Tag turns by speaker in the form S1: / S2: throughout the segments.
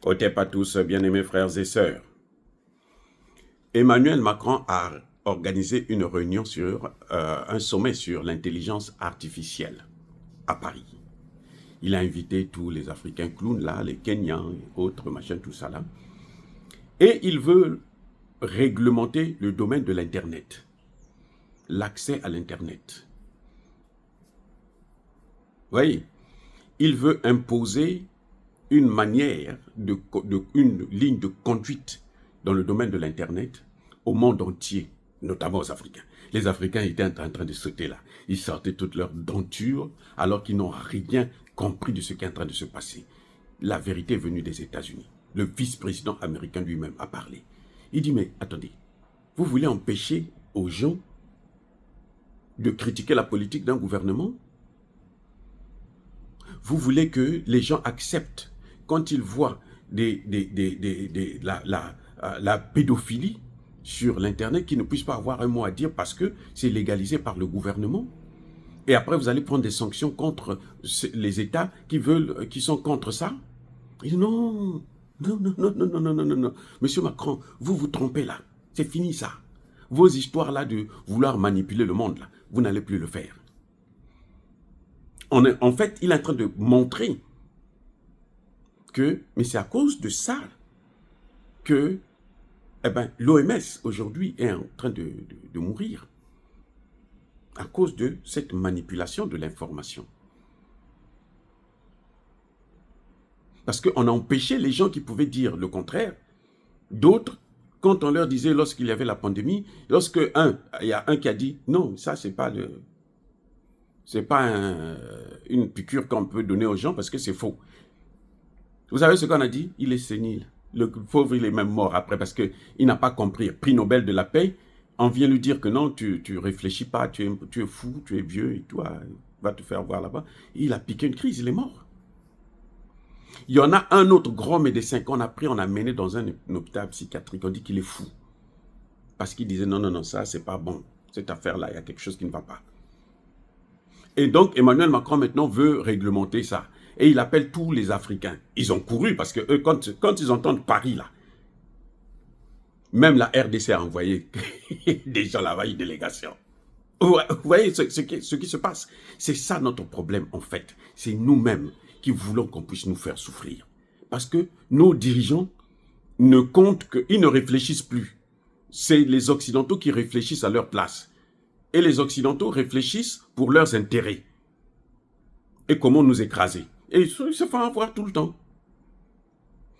S1: Otep à tous, bien-aimés frères et sœurs. Emmanuel Macron a organisé une réunion sur un sommet sur l'intelligence artificielle à Paris. Il a invité tous les Africains clowns là, les Kenyans et autres, machin, tout ça là. Et il veut réglementer le domaine de l'Internet, l'accès à l'Internet. Vous voyez, il veut imposer une manière, une ligne de conduite dans le domaine de l'Internet au monde entier, notamment aux Africains. Les Africains étaient en train de sauter là. Ils sortaient toutes leurs dentures alors qu'ils n'ont rien compris de ce qui est en train de se passer. La vérité est venue des États-Unis. Le vice-président américain lui-même a parlé. Il dit, mais attendez, vous voulez empêcher aux gens de critiquer la politique d'un gouvernement? Vous voulez que les gens acceptent, quand ils voient la pédophilie sur l'Internet, qu'ils ne puissent pas avoir un mot à dire parce que c'est légalisé par le gouvernement? Et après, vous allez prendre des sanctions contre les États qui sont contre ça? Il dit non, non, non, non, non, non, non, non, non, non. Monsieur Macron, vous vous trompez là. C'est fini ça. Vos histoires là de vouloir manipuler le monde là, vous n'allez plus le faire. En fait, il est en train de montrer que, mais c'est à cause de ça que l'OMS aujourd'hui est en train de mourir. À cause de cette manipulation de l'information. Parce qu'on a empêché les gens qui pouvaient dire le contraire. D'autres, quand on leur disait lorsqu'il y avait la pandémie, il y a un qui a dit, non, ça c'est pas une piqûre qu'on peut donner aux gens parce que c'est faux. Vous savez ce qu'on a dit? Il est sénile. Le pauvre, il est même mort après parce qu'il n'a pas compris. Prix Nobel de la paix, on vient lui dire que non, tu réfléchis pas, tu es fou, tu es vieux et toi, va te faire voir là-bas. Il a piqué une crise, il est mort. Il y en a un autre grand médecin qu'on a pris, on a mené dans un hôpital psychiatrique, on dit qu'il est fou. Parce qu'il disait non, non, non, ça c'est pas bon. Cette affaire-là, il y a quelque chose qui ne va pas. Et donc Emmanuel Macron maintenant veut réglementer ça. Et il appelle tous les Africains. Ils ont couru parce que eux, quand ils entendent Paris là, même la RDC a envoyé des gens là-bas, une délégation. Vous voyez ce qui se passe? C'est ça notre problème en fait. C'est nous-mêmes qui voulons qu'on puisse nous faire souffrir. Parce que nos dirigeants ne comptent qu'ils ne réfléchissent plus. C'est les Occidentaux qui réfléchissent à leur place. Et les Occidentaux réfléchissent pour leurs intérêts. Et comment nous écraser. Et ils se font avoir tout le temps.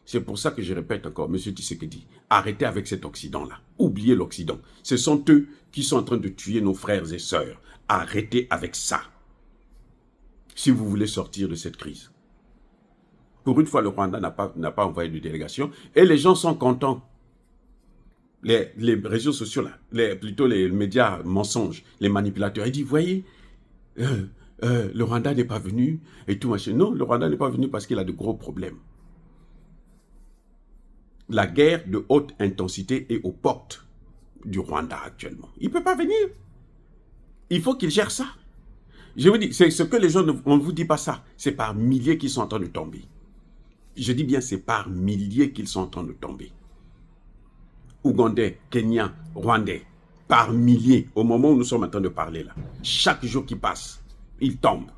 S1: C'est pour ça que je répète encore, M. Tshisekedi, arrêtez avec cet Occident-là. Oubliez l'Occident. Ce sont eux qui sont en train de tuer nos frères et sœurs. Arrêtez avec ça. Si vous voulez sortir de cette crise. Pour une fois, le Rwanda n'a pas envoyé de délégation. Et les gens sont contents. Les réseaux sociaux, là, plutôt les médias mensonges, les manipulateurs, ils disent, voyez, le Rwanda n'est pas venu et tout machin. Non, le Rwanda n'est pas venu parce qu'il a de gros problèmes. La guerre de haute intensité est aux portes du Rwanda actuellement. Il ne peut pas venir. Il faut qu'il gère ça. Je vous dis, c'est ce que les gens, on ne vous dit pas ça. C'est par milliers qu'ils sont en train de tomber. Je dis bien, c'est par milliers qu'ils sont en train de tomber. Ougandais, Kenyans, Rwandais, par milliers, au moment où nous sommes en train de parler là. Chaque jour qui passe, ils tombent.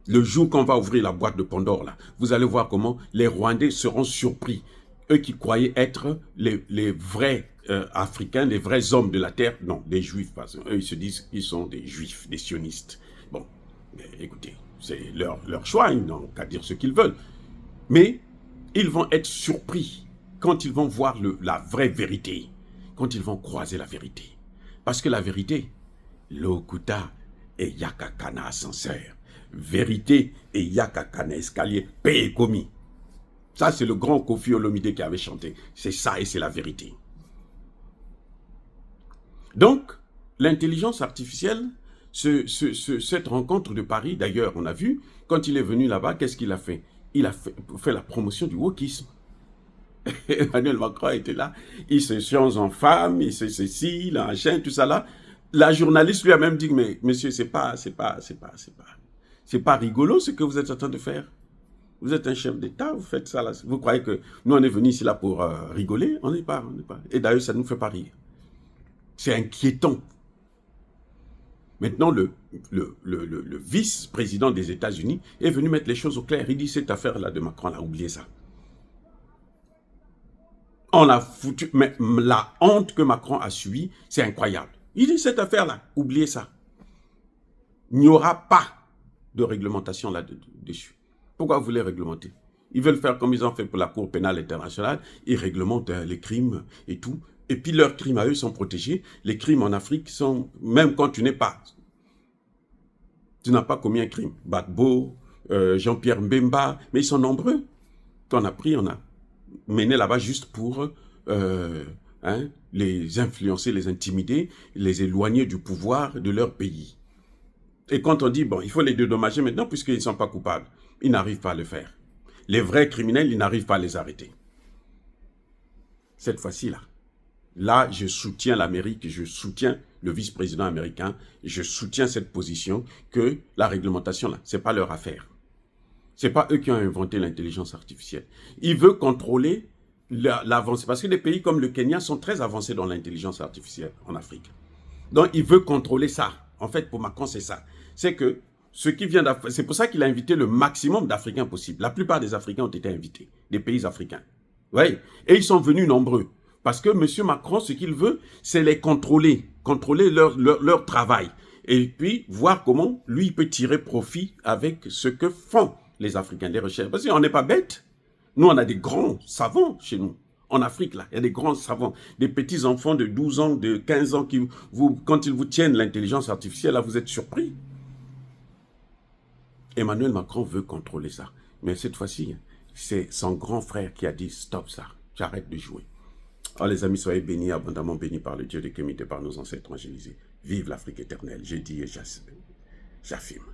S1: Le jour qu'on va ouvrir la boîte de Pandore, là, vous allez voir comment les Rwandais seront surpris. Eux qui croyaient être les vrais Africains, les vrais hommes de la terre, non, des Juifs, parce qu'eux, ils se disent qu'ils sont des Juifs, des sionistes. Bon, écoutez, c'est leur choix, ils n'ont qu'à dire ce qu'ils veulent. Mais ils vont être surpris quand ils vont voir la vraie vérité, quand ils vont croiser la vérité. Parce que la vérité, l'Okuta et Yakakana ascenseur. Vérité et Yakakana escalier, paix et commis. Ça, c'est le grand Kofi Olomide qui avait chanté. C'est ça et c'est la vérité. Donc, l'intelligence artificielle, cette rencontre de Paris, d'ailleurs, on a vu, quand il est venu là-bas, qu'est-ce qu'il a fait? Il a fait la promotion du wokisme. Emmanuel Macron était là, il se change en femme, il se ceci, l'enchaîne, tout ça là. La journaliste lui a même dit, mais monsieur, c'est pas rigolo ce que vous êtes en train de faire. Vous êtes un chef d'État, vous faites ça là. Vous croyez que nous, on est venus ici là pour rigoler? On n'est pas. Et d'ailleurs, ça ne nous fait pas rire. C'est inquiétant. Maintenant, le vice-président des États-Unis est venu mettre les choses au clair. Il dit, cette affaire-là de Macron, là, oubliez ça. On a foutu... Mais la honte que Macron a subie, c'est incroyable. Il dit, cette affaire-là, oubliez ça. Il n'y aura pas de réglementation là-dessus. Pourquoi vous voulez réglementer? Ils veulent faire comme ils ont fait pour la Cour pénale internationale. Ils réglementent les crimes et tout. Et puis leurs crimes à eux sont protégés. Les crimes en Afrique sont, même quand tu n'es pas, tu n'as pas commis un crime. Gbagbo, Jean-Pierre Mbemba, mais ils sont nombreux. Qu'on a pris, on a mené là-bas juste pour les influencer, les intimider, les éloigner du pouvoir de leur pays. Et quand on dit, bon, il faut les dédommager maintenant puisqu'ils ne sont pas coupables, ils n'arrivent pas à le faire. Les vrais criminels, ils n'arrivent pas à les arrêter. Cette fois-ci, là, je soutiens l'Amérique, je soutiens le vice-président américain, je soutiens cette position que la réglementation, là, ce n'est pas leur affaire. Ce n'est pas eux qui ont inventé l'intelligence artificielle. Ils veulent contrôler l'avancée. Parce que des pays comme le Kenya sont très avancés dans l'intelligence artificielle en Afrique. Donc, ils veulent contrôler ça. En fait, pour Macron, c'est ça. C'est que ce qui vient d'Afrique, c'est pour ça qu'il a invité le maximum d'Africains possible. La plupart des Africains ont été invités, des pays africains. Oui. Et ils sont venus nombreux. Parce que M. Macron, ce qu'il veut, c'est les contrôler leur travail. Et puis, voir comment lui, il peut tirer profit avec ce que font les Africains, les recherches. Parce qu'on n'est pas bêtes. Nous, on a des grands savants chez nous. En Afrique, là, il y a des grands savants, des petits enfants de 12 ans, de 15 ans, qui quand ils vous tiennent l'intelligence artificielle, là, vous êtes surpris. Emmanuel Macron veut contrôler ça. Mais cette fois-ci, c'est son grand frère qui a dit « Stop ça, j'arrête de jouer ». Alors les amis, soyez bénis, abondamment bénis par le Dieu de Kémité, par nos ancêtres angélisés. Vive l'Afrique éternelle, j'ai dit et j'affirme.